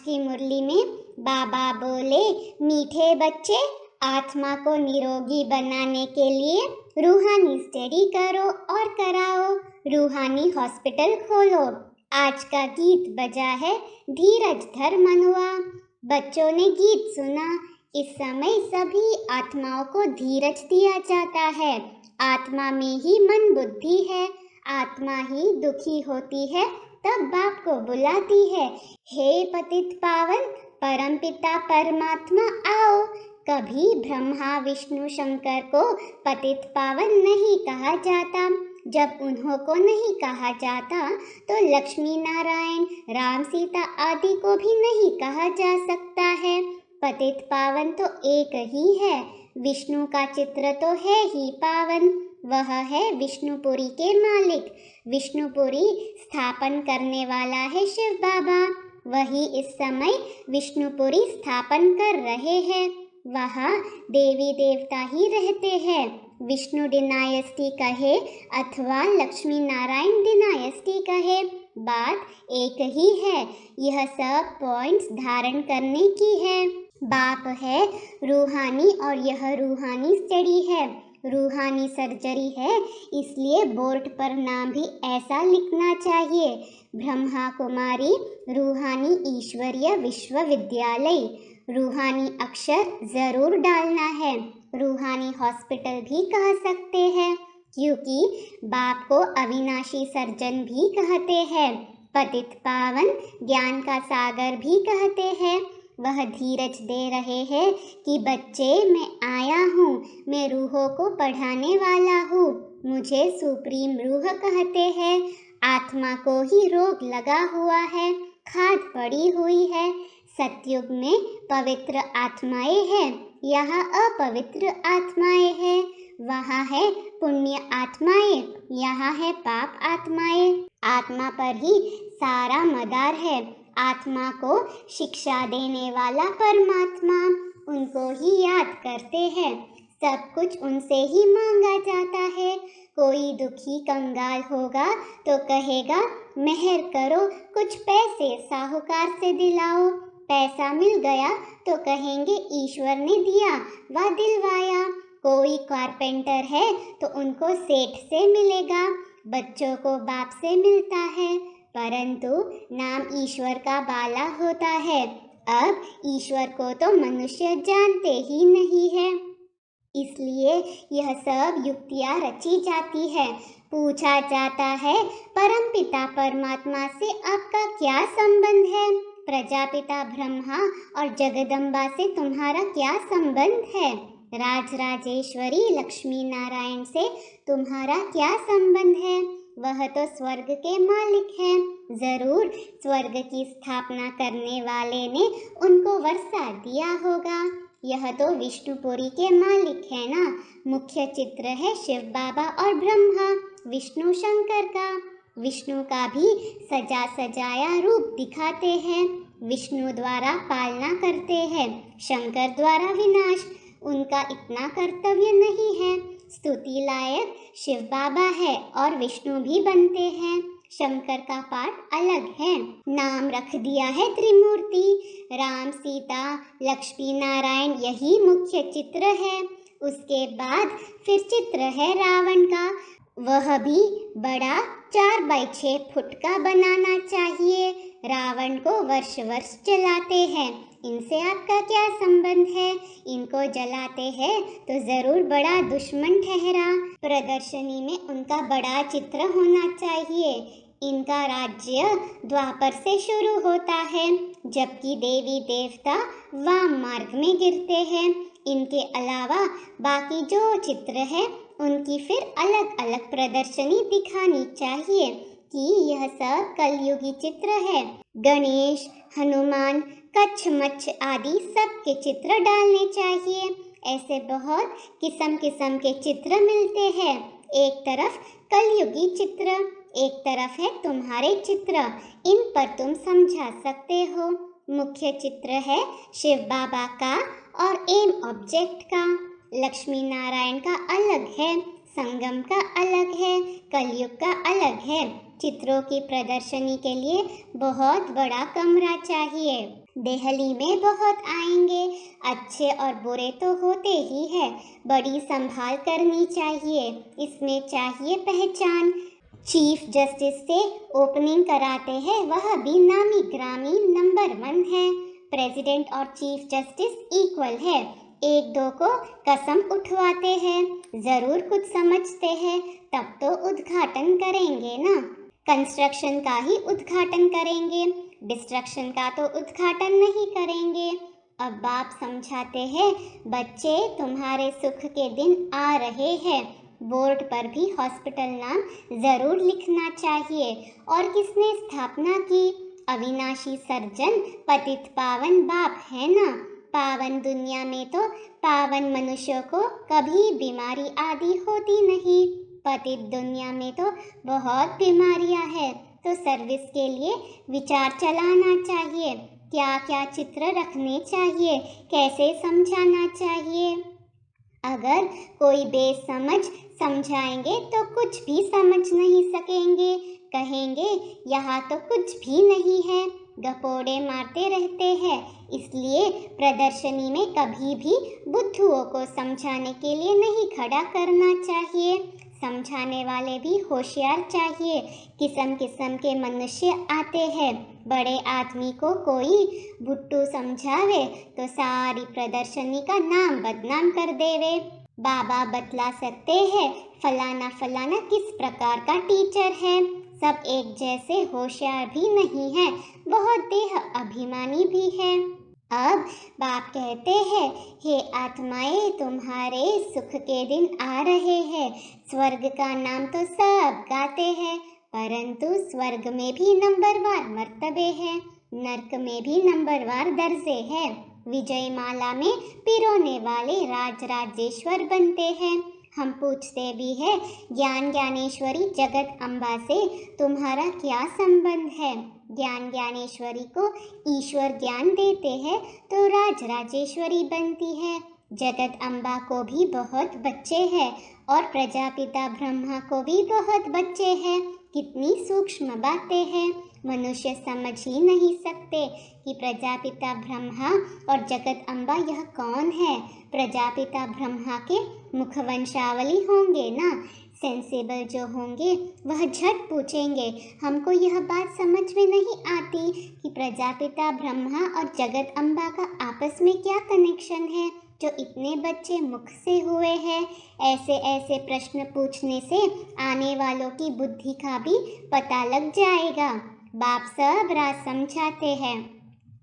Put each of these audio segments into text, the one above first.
की मुरली में बाबा बोले, मीठे बच्चे, आत्मा को निरोगी बनाने के लिए रूहानी स्टडी करो और कराओ, रूहानी हॉस्पिटल खोलो। आज का गीत बजा है धीरज धर मनुआ। बच्चों ने गीत सुना। इस समय सभी आत्माओं को धीरज दिया जाता है। आत्मा में ही मन बुद्धि है। आत्मा ही दुखी होती है तब बाप को बुलाती है, हे पतित पावन परमपिता परमात्मा आओ। कभी ब्रह्मा विष्णु शंकर को पतित पावन नहीं कहा जाता। जब उन्हों को नहीं कहा जाता तो लक्ष्मी नारायण राम सीता आदि को भी नहीं कहा जा सकता है। पतित पावन तो एक ही है। विष्णु का चित्र तो है ही पावन। वह है विष्णुपुरी के मालिक। विष्णुपुरी स्थापन करने वाला है शिव बाबा। वही इस समय विष्णुपुरी स्थापन कर रहे हैं। वहाँ देवी देवता ही रहते हैं। विष्णु डिनायस्टी कहे अथवा लक्ष्मी नारायण डिनायस्टी कहे, बात एक ही है। यह सब पॉइंट्स धारण करने की है। बाप है रूहानी और यह रूहानी स्टडी है, रूहानी सर्जरी है, इसलिए बोर्ड पर नाम भी ऐसा लिखना चाहिए, ब्रह्मा कुमारी रूहानी ईश्वरीय विश्वविद्यालय। रूहानी अक्षर जरूर डालना है। रूहानी हॉस्पिटल भी कह सकते हैं, क्योंकि बाप को अविनाशी सर्जन भी कहते हैं। पतित पावन ज्ञान का सागर भी कहते हैं। वह धीरज दे रहे हैं कि बच्चे, मैं आया हूँ, मैं रूहों को पढ़ाने वाला हूँ। मुझे सुप्रीम रूह कहते हैं। आत्मा को ही रोग लगा हुआ है, खाद पड़ी हुई है। सतयुग में पवित्र आत्माएं हैं, यहाँ अपवित्र आत्माएं हैं। वहाँ है पुण्य आत्माएं, यहाँ है पाप आत्माएं। आत्मा पर ही सारा मदार है। आत्मा को शिक्षा देने वाला परमात्मा, उनको ही याद करते हैं। सब कुछ उनसे ही मांगा जाता है। कोई दुखी कंगाल होगा तो कहेगा, मेहर करो, कुछ पैसे साहूकार से दिलाओ। पैसा मिल गया तो कहेंगे, ईश्वर ने दिया व दिलवाया। कोई कारपेंटर है तो उनको सेठ से मिलेगा। बच्चों को बाप से मिलता है, परंतु नाम ईश्वर का बाला होता है। अब ईश्वर को तो मनुष्य जानते ही नहीं है, इसलिए यह सब युक्तियाँ रची जाती है। पूछा जाता है, परमपिता परमात्मा से आपका क्या संबंध है? प्रजापिता ब्रह्मा और जगदम्बा से तुम्हारा क्या संबंध है? राजराजेश्वरी लक्ष्मी नारायण से तुम्हारा क्या संबंध है? वह तो स्वर्ग के मालिक हैं। जरूर स्वर्ग की स्थापना करने वाले ने उनको वर्षा दिया होगा। यह तो विष्णुपुरी के मालिक है ना। मुख्य चित्र है शिव बाबा और ब्रह्मा विष्णु शंकर का। विष्णु का भी सजा सजाया रूप दिखाते हैं। विष्णु द्वारा पालना करते हैं, शंकर द्वारा विनाश। उनका इतना कर्तव्य नहीं है। स्तुति लायक शिव बाबा है और विष्णु भी बनते हैं। शंकर का पाठ अलग है। नाम रख दिया है त्रिमूर्ति। राम सीता लक्ष्मी नारायण यही मुख्य चित्र है। उसके बाद फिर चित्र है रावण का। वह भी बड़ा 4x6 फुट का बनाना चाहिए। रावण को वर्ष वर्ष जलाते हैं। इनसे आपका क्या संबंध है? इनको जलाते हैं तो जरूर बड़ा दुश्मन ठहरा। प्रदर्शनी में उनका बड़ा चित्र होना चाहिए। इनका राज्य द्वापर से शुरू होता है, जबकि देवी देवता वाम मार्ग में गिरते हैं। इनके अलावा बाकी जो चित्र है उनकी फिर अलग अलग प्रदर्शनी दिखानी चाहिए कि यह सब कलयुगी चित्र है। गणेश, हनुमान, कच्छ मच्छ आदि सब के चित्र डालने चाहिए। ऐसे बहुत किस्म किस्म के चित्र मिलते हैं। एक तरफ कलयुगी चित्र, एक तरफ है तुम्हारे चित्र। इन पर तुम समझा सकते हो। मुख्य चित्र है शिव बाबा का और एम ऑब्जेक्ट का। लक्ष्मी नारायण का अलग है, संगम का अलग है, कलयुग का अलग है। चित्रों की प्रदर्शनी के लिए बहुत बड़ा कमरा चाहिए। दिल्ली में बहुत आएंगे, अच्छे और बुरे तो होते ही है, बड़ी संभाल करनी चाहिए, इसमें चाहिए पहचान। चीफ जस्टिस से ओपनिंग कराते हैं, वह भी नामी ग्रामी नंबर 1 है। प्रेसिडेंट और चीफ जस्टिस इक्वल है, एक दो को कसम उठवाते हैं, जरूर कुछ समझते हैं, तब तो उद्घाटन करेंगे ना। कंस्ट्रक्शन का ही उद्घाटन करेंगे, डिस्ट्रक्शन का तो उद्घाटन नहीं करेंगे। अब बाप समझाते हैं, बच्चे तुम्हारे सुख के दिन आ रहे हैं, बोर्ड पर भी हॉस्पिटल नाम जरूर लिखना चाहिए। और किसने स्थापना की? अविनाशी सर्जन पतित पावन बाप है ना। पावन दुनिया में तो पावन मनुष्यों को कभी बीमारी आदि होती नहीं, पतित दुनिया में तो बहुत बीमारियां हैं। तो सर्विस के लिए विचार चलाना चाहिए, क्या क्या चित्र रखने चाहिए, कैसे समझाना चाहिए। अगर कोई बेसमझ समझाएंगे तो कुछ भी समझ नहीं सकेंगे, कहेंगे यहाँ तो कुछ भी नहीं है, गपोड़े मारते रहते हैं। इसलिए प्रदर्शनी में कभी भी बुद्धुओं को समझाने के लिए नहीं खड़ा करना चाहिए, समझाने वाले भी होशियार चाहिए। किस्म किस्म के मनुष्य आते हैं, बड़े आदमी को कोई बुट्टू समझावे तो सारी प्रदर्शनी का नाम बदनाम कर देवे। बाबा बतला सकते हैं फलाना फलाना किस प्रकार का टीचर है, सब एक जैसे होशियार भी नहीं है, बहुत देह अभिमानी भी है। अब बाप कहते हैं, हे आत्माएं, तुम्हारे सुख के दिन आ रहे हैं, स्वर्ग का नाम तो सब गाते हैं, परंतु स्वर्ग में भी नंबरवार मर्तबे हैं, नरक में भी नंबरवार दर्जे हैं। विजय माला में पिरोने वाले राज राजेश्वर बनते हैं। हम पूछते भी है, ज्ञान ज्ञानेश्वरी जगत अम्बा से तुम्हारा क्या संबंध है? ज्ञान ज्ञानेश्वरी को ईश्वर ज्ञान देते हैं तो राज राजेश्वरी बनती है। जगत अम्बा को भी बहुत बच्चे हैं और प्रजापिता ब्रह्मा को भी बहुत बच्चे हैं। कितनी सूक्ष्म बातें हैं, मनुष्य समझ ही नहीं सकते कि प्रजापिता ब्रह्मा और जगत अम्बा यह कौन है। प्रजापिता ब्रह्मा के मुखवंशावली होंगे ना, सेंसेबल जो होंगे वह झट पूछेंगे, हमको यह बात समझ में नहीं आती कि प्रजापिता ब्रह्मा और जगत अम्बा का आपस में क्या कनेक्शन है जो इतने बच्चे मुख से हुए हैं। ऐसे ऐसे प्रश्न पूछने से आने वालों की बुद्धि का भी पता लग जाएगा। बाप सब राज समझाते हैं।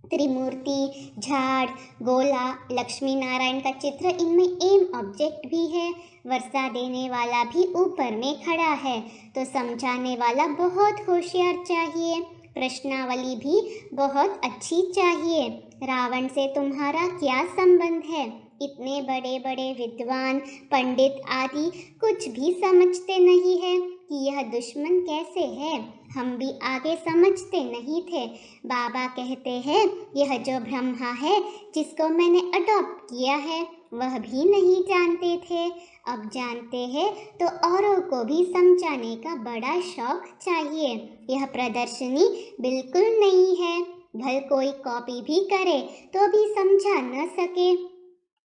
त्रिमूर्ति, झाड़, गोला, लक्ष्मी नारायण का चित्र, इनमें एम ऑब्जेक्ट भी है, वर्षा देने वाला भी ऊपर में खड़ा है, तो समझाने वाला बहुत होशियार चाहिए, प्रश्नावली भी बहुत अच्छी चाहिए। रावण से तुम्हारा क्या संबंध है? इतने बड़े बड़े विद्वान पंडित आदि कुछ भी समझते नहीं है कि यह दुश्मन कैसे है, हम भी आगे समझते नहीं थे। बाबा कहते हैं, यह जो ब्रह्मा है जिसको मैंने अडॉप्ट किया है वह भी नहीं जानते थे, अब जानते हैं तो औरों को भी समझाने का बड़ा शौक चाहिए। यह प्रदर्शनी बिल्कुल नहीं है, भल कोई कॉपी भी करे तो भी समझा न सके।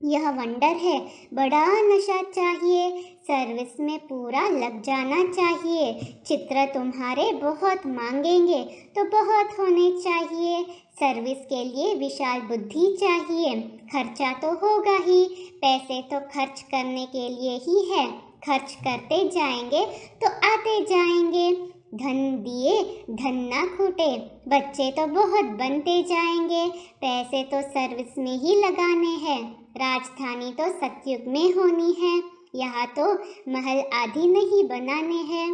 यह वंडर है, बड़ा नशा चाहिए, सर्विस में पूरा लग जाना चाहिए। चित्र तुम्हारे बहुत मांगेंगे तो बहुत होने चाहिए, सर्विस के लिए विशाल बुद्धि चाहिए। खर्चा तो होगा ही, पैसे तो खर्च करने के लिए ही है, खर्च करते जाएंगे तो आते जाएंगे। धन दिए धन ना खूटे, बच्चे तो बहुत बनते जाएंगे, पैसे तो सर्विस में ही लगाने हैं। राजधानी तो सतयुग में होनी है, यहाँ तो महल आदि नहीं बनाने हैं,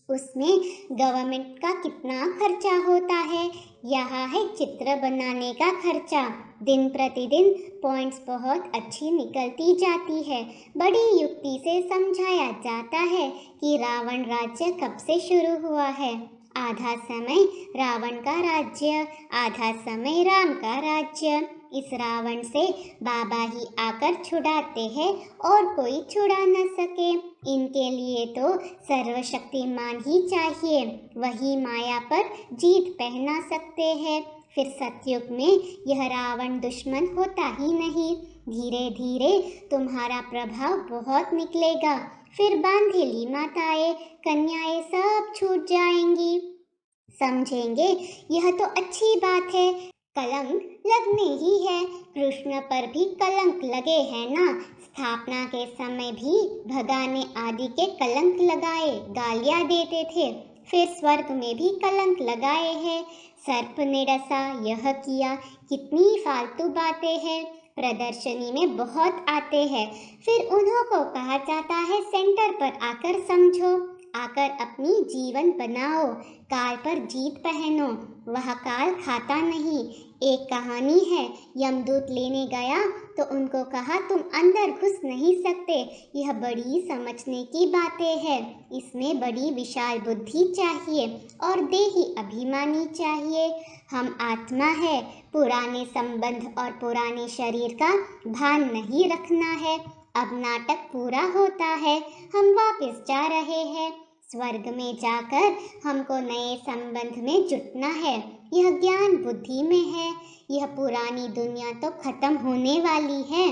उसमें गवर्नमेंट का कितना खर्चा होता है। यहाँ है चित्र बनाने का खर्चा, दिन प्रतिदिन पॉइंट्स बहुत अच्छी निकलती जाती है। बड़ी युक्ति से समझाया जाता है कि रावण राज्य कब से शुरू हुआ है। आधा समय रावण का राज्य, आधा समय राम का राज्य। इस रावण से बाबा ही आकर छुड़ाते हैं और कोई छुड़ा न सके। इनके लिए तो सर्वशक्तिमान ही चाहिए, वही माया पर जीत पहना सकते हैं। फिर सतयुग में यह रावण दुश्मन होता ही नहीं। धीरे धीरे तुम्हारा प्रभाव बहुत निकलेगा। फिर बांधेली माताएं, कन्याएं सब छूट जाएंगी। समझेंगे यह तो अच्छी बात है, कलंक लगने ही है। कृष्ण पर भी कलंक लगे हैं ना। स्थापना के समय भी भगाने आदि के कलंक लगाए, गालियां देते थे। फिर स्वर्ग में भी कलंक लगाए हैं। सर्प ने डसा, यह किया, कितनी फालतू बातें हैं। प्रदर्शनी में बहुत आते हैं। फिर उन्हों को कहा जाता है सेंटर पर आकर समझो, आकर अपनी जीवन बनाओ, काल पर जीत पहनो। वह काल खाता नहीं। एक कहानी है, यमदूत लेने गया तो उनको कहा तुम अंदर घुस नहीं सकते। यह बड़ी समझने की बातें हैं। इसमें बड़ी विशाल बुद्धि चाहिए और देही अभिमानी चाहिए। हम आत्मा है, पुराने संबंध और पुराने शरीर का भान नहीं रखना है। अब नाटक पूरा होता है, हम वापस जा रहे हैं। स्वर्ग में जाकर हमको नए संबंध में जुटना है। यह ज्ञान बुद्धि में है। यह पुरानी दुनिया तो खत्म होने वाली है।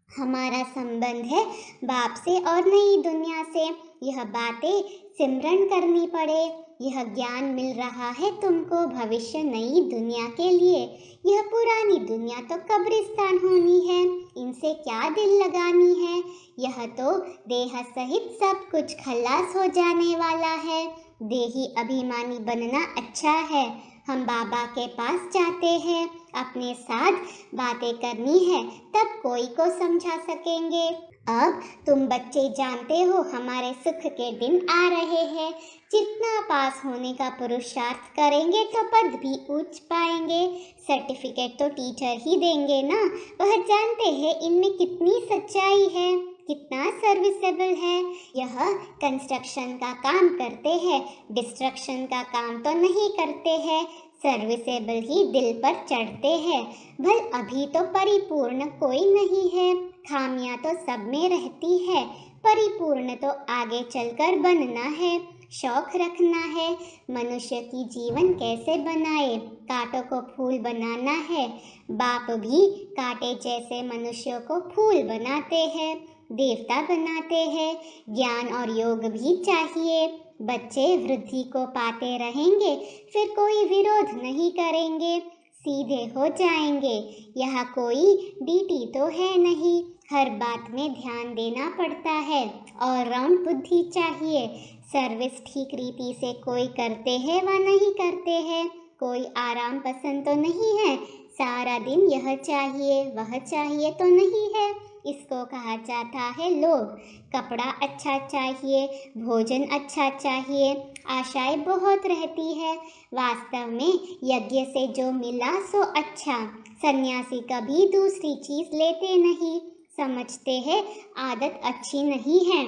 हमारा संबंध है बाप से और नई दुनिया से। यह बातें सिमरन करनी पड़े। यह ज्ञान मिल रहा है तुमको भविष्य नई दुनिया के लिए। यह पुरानी दुनिया तो कब्रिस्तान होनी है, इनसे क्या दिल लगानी है। यह तो देह सहित सब कुछ खल्लास हो जाने वाला है। देही अभिमानी बनना अच्छा है। हम बाबा के पास जाते हैं, अपने साथ बातें करनी है, तब कोई को समझा सकेंगे। अब तुम बच्चे जानते हो हमारे सुख के दिन आ रहे हैं। जितना पास होने का पुरुषार्थ करेंगे तो पद भी ऊंच पाएंगे। सर्टिफिकेट तो टीचर ही देंगे ना। वह जानते हैं इनमें कितनी सच्चाई है, कितना सर्विसेबल है। यह कंस्ट्रक्शन का काम करते हैं, डिस्ट्रक्शन का काम तो नहीं करते हैं। सर्विसेबल ही दिल पर चढ़ते हैं। भल अभी तो परिपूर्ण कोई नहीं है, खामियां तो सब में रहती है। परिपूर्ण तो आगे चलकर बनना है, शौक रखना है। मनुष्य की जीवन कैसे बनाए, कांटों को फूल बनाना है। बाप भी कांटे जैसे मनुष्यों को फूल बनाते हैं, देवता बनाते हैं। ज्ञान और योग भी चाहिए। बच्चे वृद्धि को पाते रहेंगे, फिर कोई विरोध नहीं करेंगे, सीधे हो जाएंगे। यहाँ कोई डीटी तो है नहीं, हर बात में ध्यान देना पड़ता है। और राउंड बुद्धि चाहिए। सर्विस ठीक रीति से कोई करते हैं व नहीं करते हैं। कोई आराम पसंद तो नहीं है, सारा दिन यह चाहिए वह चाहिए तो नहीं है। इसको कहा जाता है लोभ। कपड़ा अच्छा चाहिए, भोजन अच्छा चाहिए, आशाएं बहुत रहती है। वास्तव में यज्ञ से जो मिला सो अच्छा। सन्यासी कभी दूसरी चीज लेते नहीं, समझते हैं आदत अच्छी नहीं है।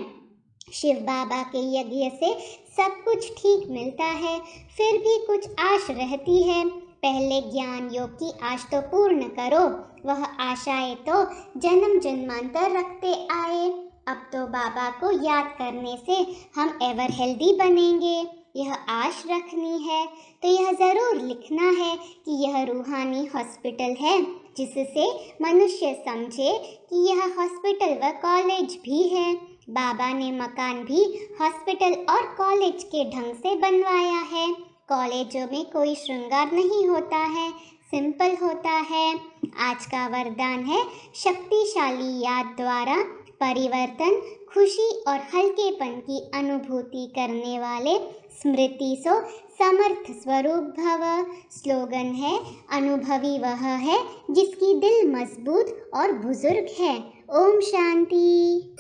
शिव बाबा के यज्ञ से सब कुछ ठीक मिलता है, फिर भी कुछ आश रहती है। पहले ज्ञान योग की आश तो पूर्ण करो। वह आशाएं तो जन्म जन्मांतर रखते आए। अब तो बाबा को याद करने से हम एवर हेल्दी बनेंगे। यह आश रखनी है तो यह ज़रूर लिखना है कि यह रूहानी हॉस्पिटल है, जिससे मनुष्य समझे कि यह हॉस्पिटल व कॉलेज भी है। बाबा ने मकान भी हॉस्पिटल और कॉलेज के ढंग से बनवाया है। कॉलेजों में कोई श्रृंगार नहीं होता है, सिंपल होता है। आज का वरदान है शक्तिशाली याद द्वारा परिवर्तन, खुशी और हल्केपन की अनुभूति करने वाले स्मृति सो समर्थ स्वरूप भव। स्लोगन है अनुभवी वह है जिसकी दिल मजबूत और बुजुर्ग है। ओम शांति।